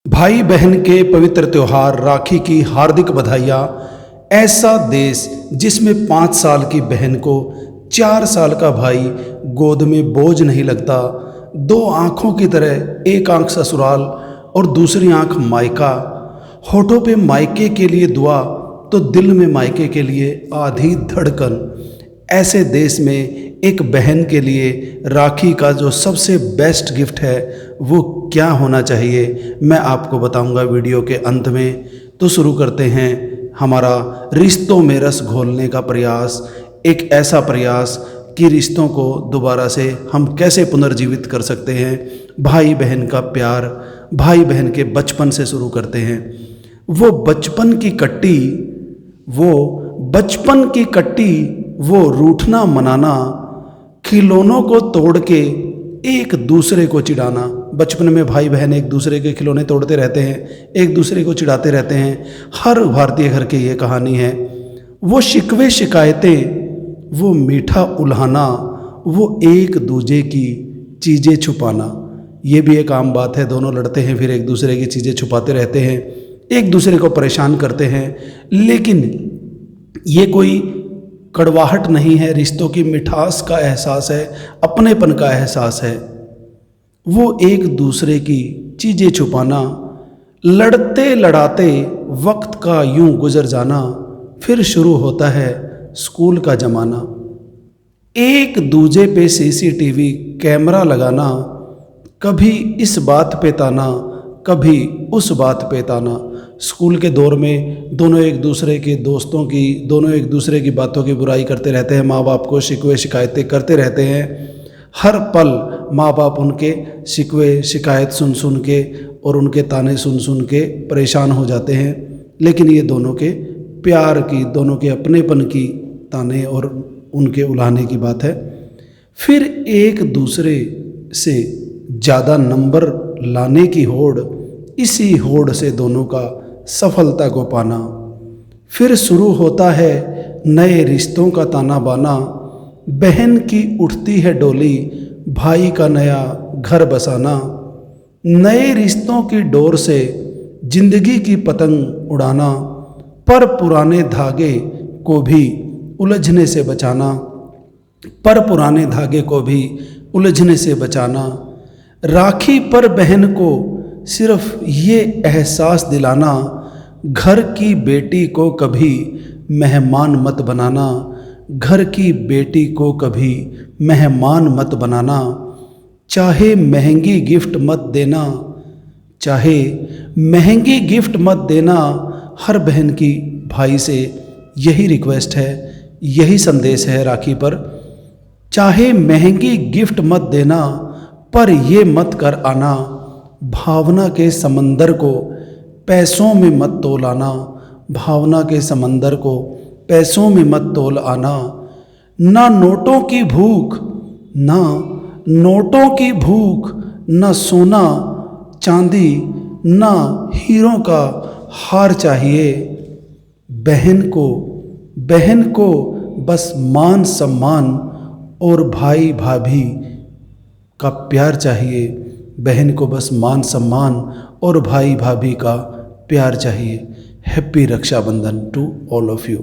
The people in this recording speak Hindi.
भाई बहन के पवित्र त्योहार राखी की हार्दिक बधाइयाँ। ऐसा देश जिसमें 5 साल की बहन को 4 साल का भाई गोद में बोझ नहीं लगता। 2 आँखों की तरह एक आँख ससुराल और दूसरी आँख मायका। होठों पे मायके के लिए दुआ तो दिल में मायके के लिए आधी धड़कन। ऐसे देश में एक बहन के लिए राखी का जो सबसे बेस्ट गिफ्ट है वो क्या होना चाहिए, मैं आपको बताऊंगा वीडियो के अंत में। तो शुरू करते हैं हमारा रिश्तों में रस घोलने का प्रयास। एक ऐसा प्रयास कि रिश्तों को दोबारा से हम कैसे पुनर्जीवित कर सकते हैं। भाई बहन का प्यार, भाई बहन के बचपन से शुरू करते हैं। वो बचपन की कट्टी, वो रूठना मनाना, खिलौनों को तोड़ के एक दूसरे को चिढ़ाना। बचपन में भाई बहन एक दूसरे के खिलौने तोड़ते रहते हैं, एक दूसरे को चिढ़ाते रहते हैं। हर भारतीय घर की ये कहानी है। वो शिकवे शिकायतें, वो मीठा उल्हाना, वो एक दूजे की चीज़ें छुपाना। ये भी एक आम बात है। दोनों लड़ते हैं, फिर एक दूसरे की चीज़ें छुपाते रहते हैं, एक दूसरे को परेशान करते हैं। लेकिन ये कोई कड़वाहट नहीं है, रिश्तों की मिठास का एहसास है, अपनेपन का एहसास है। वो एक दूसरे की चीज़ें छुपाना, लड़ते लड़ाते वक्त का यूं गुजर जाना, फिर शुरू होता है स्कूल का ज़माना। एक दूजे पे सीसीटीवी कैमरा लगाना, कभी इस बात पे ताना, कभी उस बात पे ताना। स्कूल के दौर में दोनों एक दूसरे के दोस्तों की, दोनों एक दूसरे की बातों की बुराई करते रहते हैं, माँ बाप को शिकवे शिकायतें करते रहते हैं। हर पल माँ बाप उनके शिकवे शिकायत सुन सुन के और उनके ताने सुन सुन के परेशान हो जाते हैं। लेकिन ये दोनों के प्यार की, दोनों के अपनेपन की ताने और उनके उलाहने की बात है। फिर एक दूसरे से ज़्यादा नंबर लाने की होड़, इसी होड़ से दोनों का सफलता को पाना। फिर शुरू होता है नए रिश्तों का ताना बाना। बहन की उठती है डोली, भाई का नया घर बसाना। नए रिश्तों की डोर से जिंदगी की पतंग उड़ाना, पर पुराने धागे को भी उलझने से बचाना, पर पुराने धागे को भी उलझने से बचाना। राखी पर बहन को सिर्फ ये एहसास दिलाना, घर की बेटी को कभी मेहमान मत बनाना, घर की बेटी को कभी मेहमान मत बनाना। चाहे महंगी गिफ्ट मत देना, चाहे महंगी गिफ्ट मत देना। हर बहन की भाई से यही रिक्वेस्ट है, यही संदेश है राखी पर। चाहे महंगी गिफ्ट मत देना, पर ये मत कर आना, भावना के समंदर को पैसों में मत तोल आना। भावना के समंदर को पैसों में मत तोल आना। ना नोटों की भूख, ना नोटों की भूख, ना सोना चांदी, ना हीरों का हार चाहिए। बहन को बस मान सम्मान और भाई भाभी का प्यार चाहिए। बहन को बस मान सम्मान और भाई भाभी का प्यार चाहिए। Happy Rakshabandhan to all of you.